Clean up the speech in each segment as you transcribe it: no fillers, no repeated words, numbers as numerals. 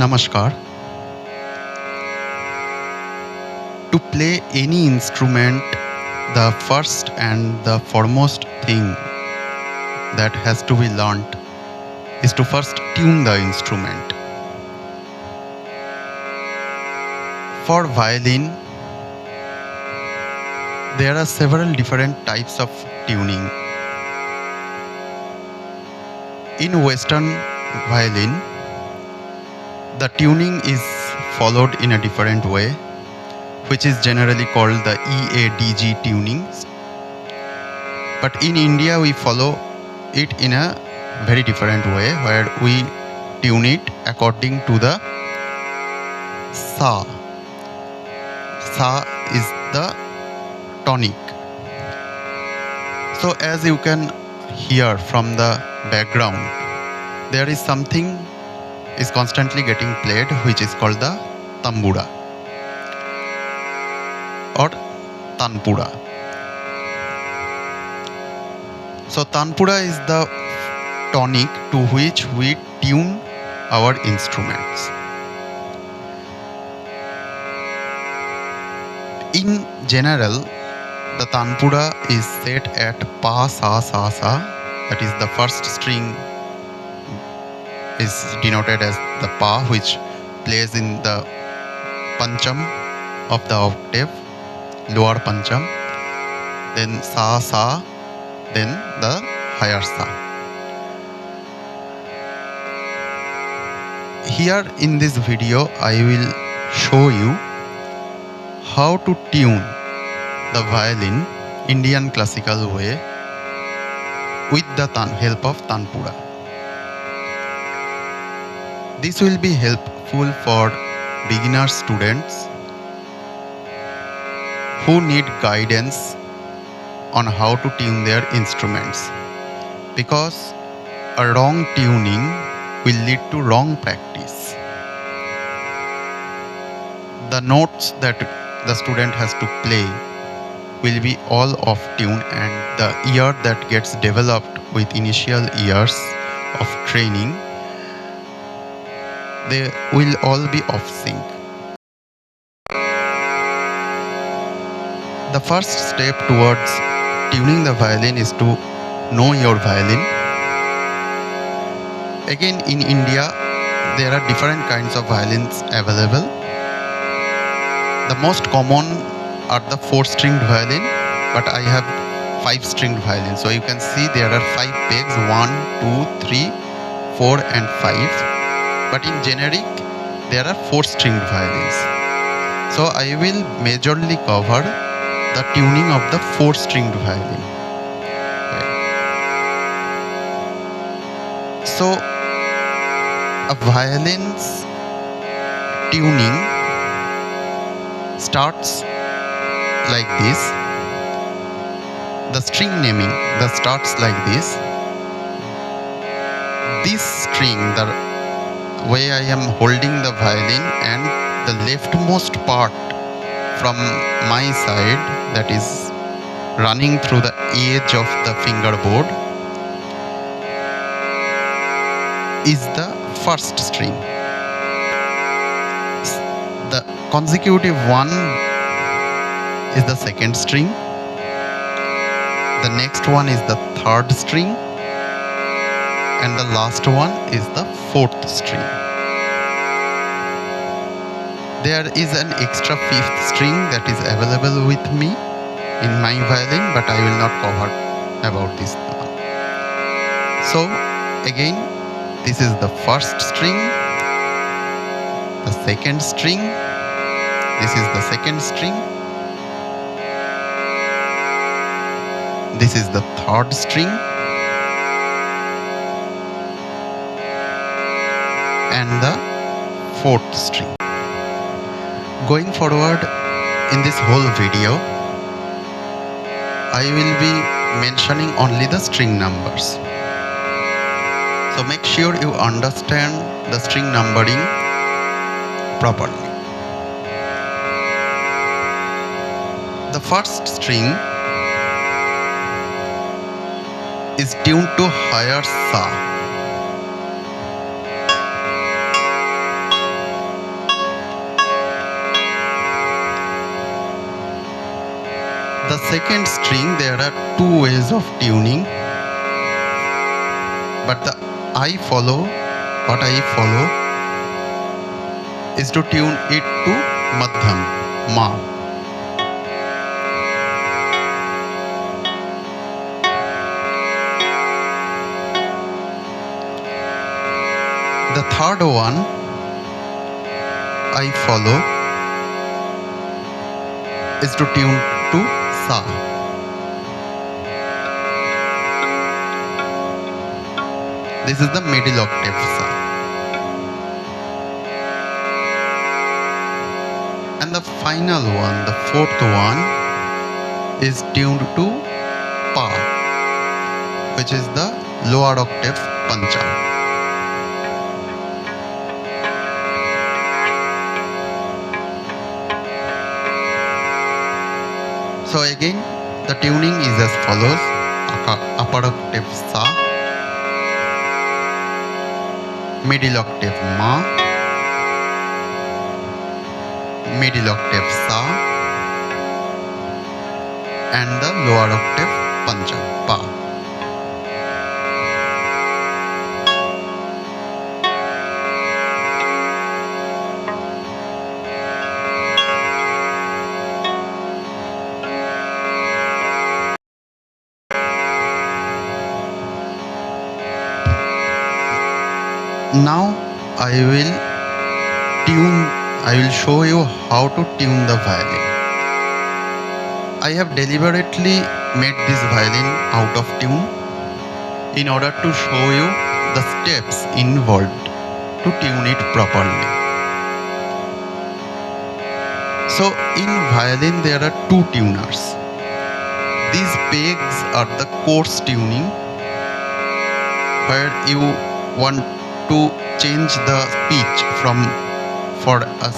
Namaskar. To play any instrument, the first and the foremost thing that has to be learnt is to first tune the instrument. For violin, there are several different types of tuning. In Western violin, the tuning is followed in a different way, which is generally called the EADG tuning. But in India, we follow it in a very different way, where we tune it according to the sa. Sa is the tonic. So as you can hear from the background, there is something is constantly getting played, which is called the tambura or tanpura. So tanpura is the tonic to which we tune our instruments. In general, the tanpura is set at pa sa sa sa, that is the first string is denoted as the pa, which plays in the pancham of the octave, lower pancham, then sa sa, then the higher sa. Here in this video, I will show you how to tune the violin Indian classical way with the help of tanpura. This will be helpful for beginner students who need guidance on how to tune their instruments, because a wrong tuning will lead to wrong practice. The notes that the student has to play will be all off tune, and the ear that gets developed with initial years of training, they will all be off sync. The first step towards tuning the violin is to know your violin. Again, in India, there are different kinds of violins available. The most common are the 4-stringed violin, but I have 5-stringed violin. So you can see there are 5 pegs, 1, 2, 3, 4 and 5. But in generic, there are 4-stringed violins. So I will majorly cover the tuning of the 4-stringed violin. So a violin's tuning starts like this. The string naming starts like this. This string, the way I am holding the violin, and the leftmost part from my side, that is running through the edge of the fingerboard, is the first string. The consecutive one is the second string. The next one is the third string, and the last one is the 4th string. There is an extra 5th string that is available with me in my violin, but I will not cover about this one. So again, this is the first string, the second string, this is the second string, this is the third string, and the 4th string. Going forward in this whole video, I will be mentioning only the string numbers. So make sure you understand the string numbering properly. The first string is tuned to higher sa. The second string, there are two ways of tuning, but what I follow is to tune it to Madhyam, Ma. The third one I follow is to tune to Sa. This is the middle octave Sa. And the final one, the fourth one, is tuned to Pa, which is the lower octave Pancham. So again, the tuning is as follows: upper octave Sa, middle octave Ma, middle octave Sa, and the lower octave Pancham, Pa. Now I will show you how to tune the violin. I have deliberately made this violin out of tune in order to show you the steps involved to tune it properly. So in violin there are two tuners. These pegs are the coarse tuning, where you want to change the pitch for a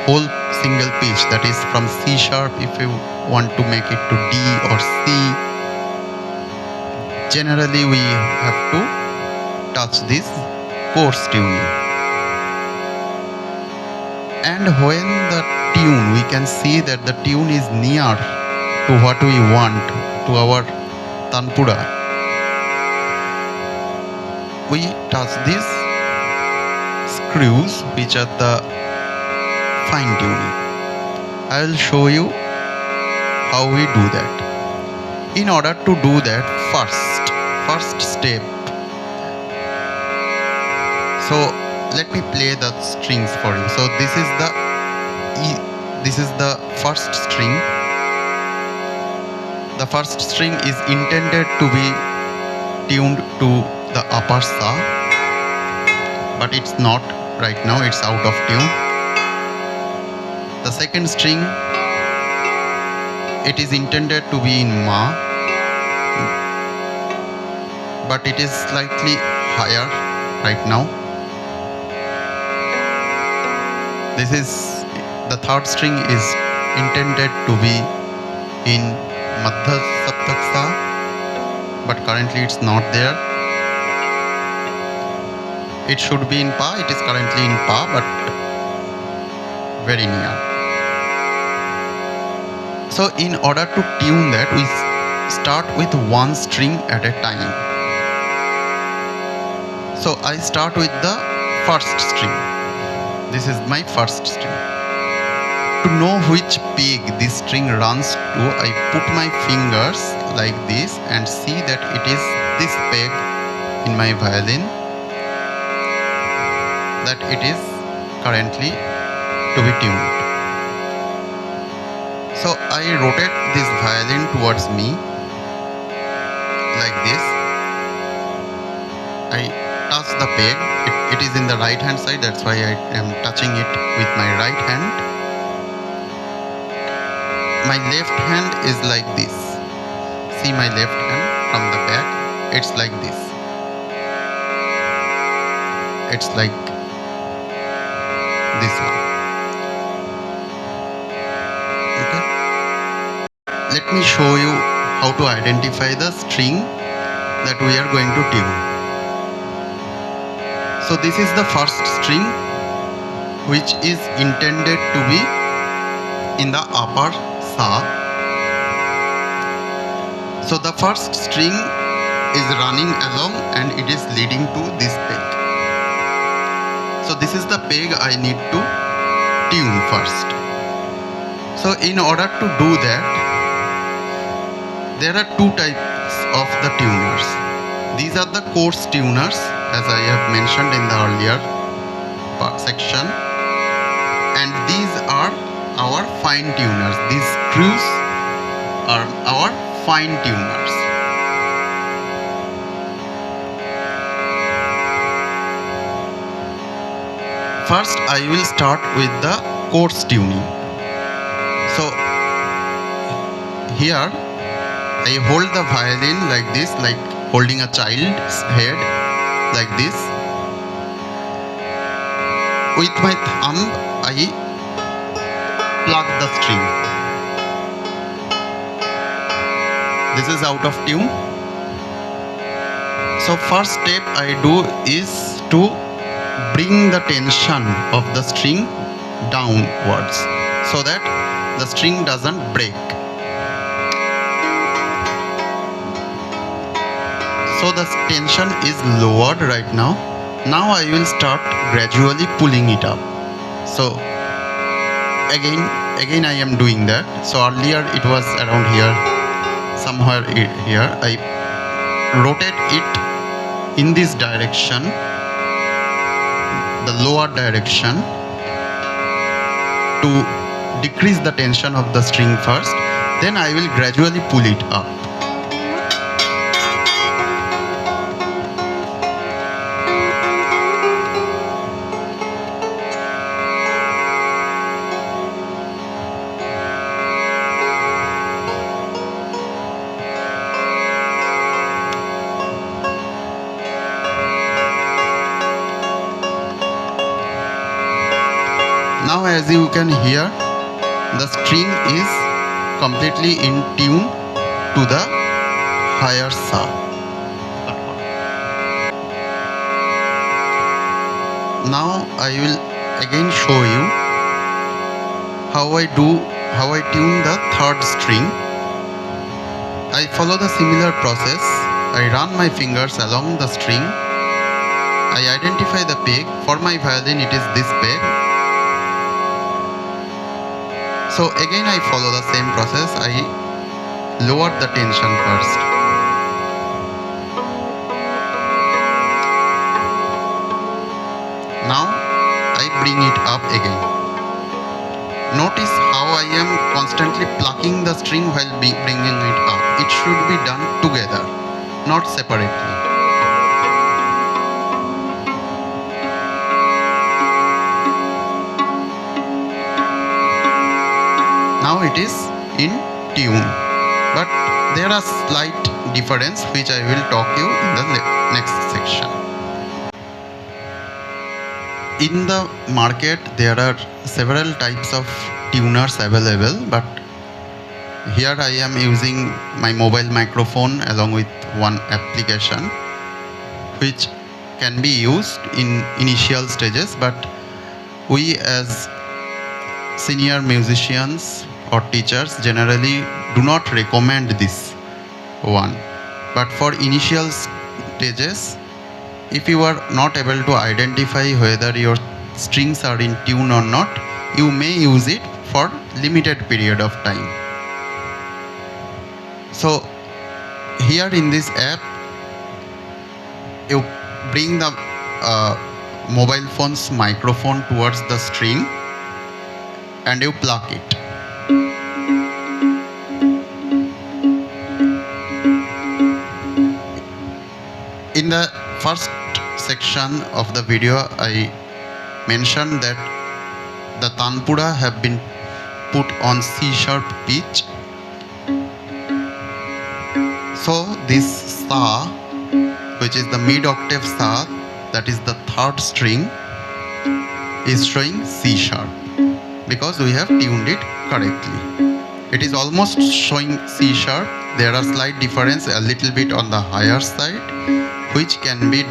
whole single pitch, that is from C sharp if you want to make it to D or C. Generally we have to touch this coarse tuning, and when the tune, we can see that the tune is near to what we want, to our Tanpura, we touch these screws, which are the fine tuning. I will show you how we do that. In order to do that, first step, so let me play the strings for you. So this is the first string. The first string is intended to be tuned to the upper Sa, but it's not right now, it's out of tune. The second string, it is intended to be in Ma, but it is slightly higher right now. The third string is intended to be in Madhya Saptak Sa, but currently it's not there. It should be in Pa, it is currently in Pa, but very near. So in order to tune that, we start with one string at a time. So I start with the first string. This is my first string. To know which peg this string runs to, I put my fingers like this and see that it is this peg in my violin that it is currently to be tuned. So I rotate this violin towards me like this. I touch the peg. It is in the right hand side, that's why I am touching it with my right hand. My left hand is like this. See my left hand from the back, it's like this. It's like this one. Okay. Let me show you how to identify the string that we are going to tune. So this is the first string, which is intended to be in the upper Sa. So the first string is running along and it is leading to this peg. So this is the peg I need to tune first. So in order to do that, there are two types of the tuners. These are the coarse tuners, as I have mentioned in the earlier section, and these are our fine tuners. These screws are our fine tuners. First, I will start with the coarse tuning. So here I hold the violin like this, like holding a child's head, like this. With my thumb, I pluck the string. This is out of tune. So first step I do is to bring the tension of the string downwards so that the string doesn't break. So the tension is lowered right now. Now I will start gradually pulling it up. So again I am doing that. So earlier it was around here, somewhere here. I rotate it in this direction, the lower direction, to decrease the tension of the string first. Then I will gradually pull it up. Now as you can hear, the string is completely in tune to the higher sa. Now I will again show you how I tune the third string. I follow the similar process. I run my fingers along the string. I identify the peg. For my violin it is this peg. So again I follow the same process. I lower the tension first. Now I bring it up again. Notice how I am constantly plucking the string while bringing it up. It should be done together, not separately. Now it is in tune, but there are slight difference which I will talk you in the next section. In the market there are several types of tuners available, but here I am using my mobile microphone along with one application which can be used in initial stages, but we as senior musicians or teachers generally do not recommend this one. But for initial stages, if you are not able to identify whether your strings are in tune or not, you may use it for limited period of time. So here in this app, you bring the mobile phone's microphone towards the string and you pluck it. In the first section of the video, I mentioned that the Tanpura have been put on C-sharp pitch. So this sa, which is the mid-octave sa, that is the third string, is showing C-sharp because we have tuned it correctly. It is almost showing C-sharp. There are slight difference a little bit on the higher side, which can be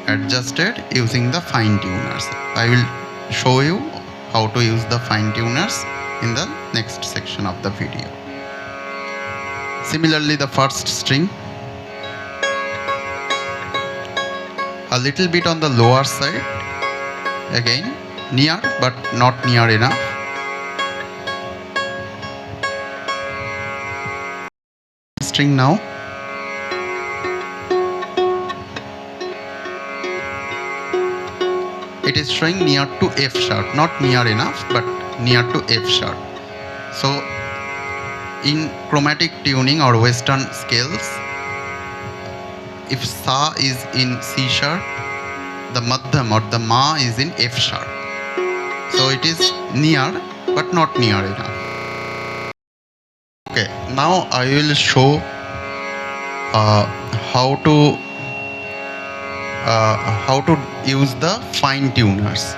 adjusted using the fine tuners. I will show you how to use the fine tuners in the next section of the video. Similarly, the first string, a little bit on the lower side, again near but not near enough. String now. It is showing near to F sharp, not near enough, but near to F sharp. So in chromatic tuning or Western scales, if Sa is in C sharp, the Madhyam or the Ma is in F sharp. So it is near but not near enough. Okay, now I will show how to use the fine tuners.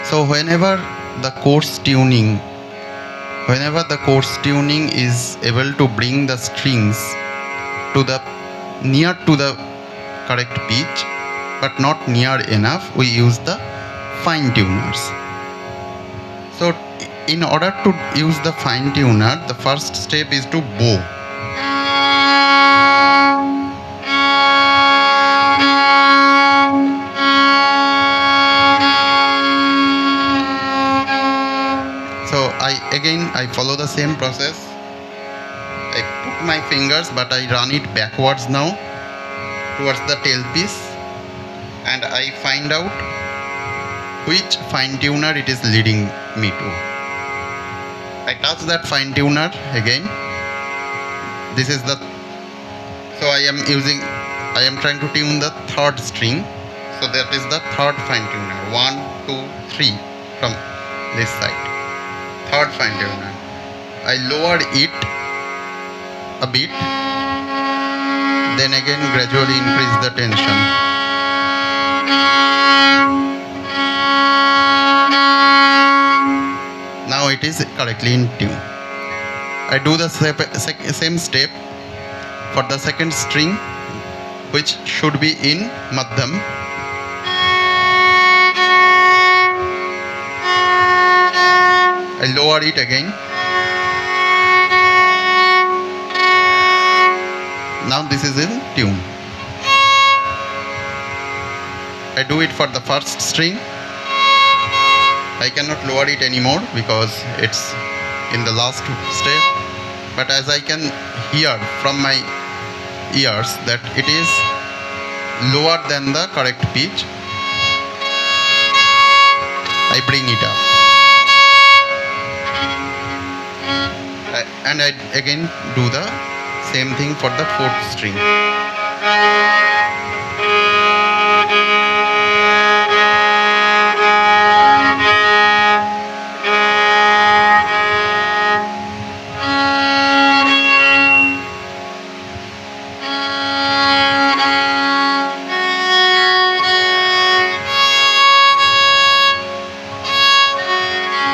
So whenever the coarse tuning is able to bring the strings to the near to the correct pitch but not near enough, we use the fine tuners. So in order to use the fine tuner, the first step is to bow. So I follow the same process. I put my fingers, but I run it backwards now towards the tailpiece, and I find out which fine tuner it is leading me to. I touch that fine tuner again. This is the, so I am trying to tune the third string. So that is the third fine tuner. 1, 2, 3 from this side. Third fine tuner. I lower it a bit, then again gradually increase the tension. Now it is correctly in tune. I do the same step for the second string, which should be in Madhyam. I lower it again. Now this is in tune. I do it for the first string. I cannot lower it anymore because it's in the last step. But as I can hear from my ears that it is lower than the correct pitch, I bring it up. And I again do the same thing for the fourth string.